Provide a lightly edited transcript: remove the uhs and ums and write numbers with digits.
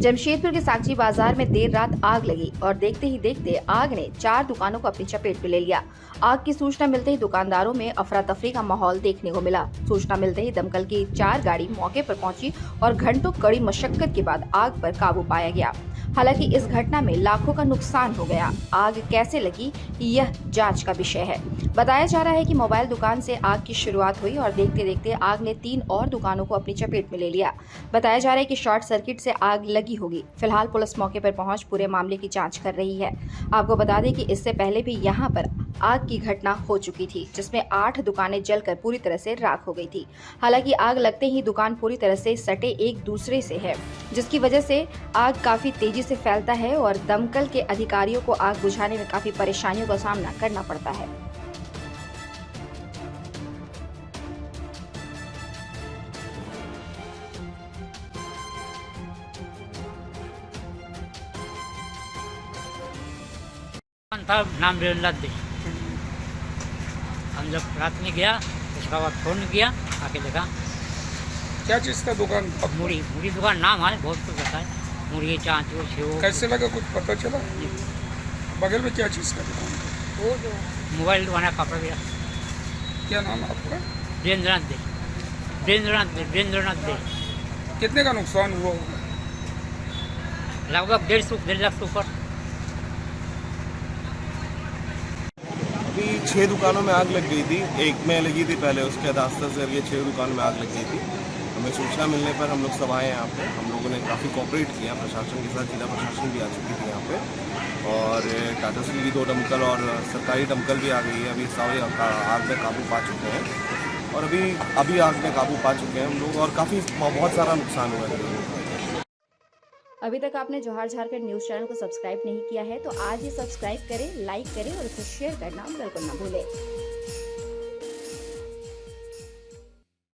जमशेदपुर के सागची बाजार में देर रात आग लगी और देखते ही देखते आग ने 4 दुकानों को अपनी चपेट में ले लिया। आग की सूचना मिलते ही दुकानदारों में अफरा तफरी का माहौल देखने को मिला। सूचना मिलते ही दमकल की 4 गाड़ी मौके पर पहुंची और घंटों कड़ी मशक्कत के बाद आग पर काबू पाया गया। हालांकि इस घटना में लाखों का नुकसान हो गया। आग कैसे लगी, यह जांच का विषय है। बताया जा रहा है कि मोबाइल दुकान से आग की शुरुआत हुई और देखते देखते आग ने 3 और दुकानों को अपनी चपेट में ले लिया। बताया जा रहा है कि शॉर्ट सर्किट से आग लगी होगी। फिलहाल पुलिस मौके पर पहुंच पूरे मामले की जांच कर रही है। आपको बता दें कि इससे पहले भी यहां पर आग की घटना हो चुकी थी, जिसमें 8 दुकानें जलकर पूरी तरह से राख हो गई थी। हालांकि आग लगते ही दुकान पूरी तरह से सटे एक दूसरे से है, जिसकी वजह से आग काफी तेजी से फैलता है और दमकल के अधिकारियों को आग बुझाने में काफी परेशानियों का सामना करना पड़ता है। था नाम दी। हम जब रात में गया उसका बाद फ़ोन किया, आके देखा क्या चीज़ का दुकान? मुड़ी मुड़ी दुकान नाम है, बहुत कुछ होता है, मुड़ी चाँचो सेव। कैसे लगा, कुछ पता चला? बगल में क्या चीज़ का दुकान था? वो जो मोबाइल दुकान है, कपड़ा गया। क्या नाम है आपका? वीरेंद्रनाथ दे। कितने का नुकसान हुआ? लगभग 1.5 लाख से ऊपर। अभी 6 दुकानों में आग लग गई थी। एक में लगी थी पहले, उसके बाद आस्ते से ये 6 दुकानों में आग लग गई थी। हमें सूचना मिलने पर हम लोग सब आए यहाँ पे। हम लोगों ने काफ़ी कोऑपरेट किया, प्रशासन के साथ जिला प्रशासन भी आ चुकी थी यहाँ पे और टाटा स्टील की 2 दमकल और सरकारी दमकल भी आ गई है। अभी सारे आग में काबू पा चुके हैं और अभी आग में काबू पा चुके हैं हम लोग और बहुत सारा नुकसान हुआ है। अभी तक आपने जोहार झारखंड न्यूज चैनल को सब्सक्राइब नहीं किया है तो आज ही सब्सक्राइब करें, लाइक करें और इसे शेयर करना बिल्कुल न भूलें।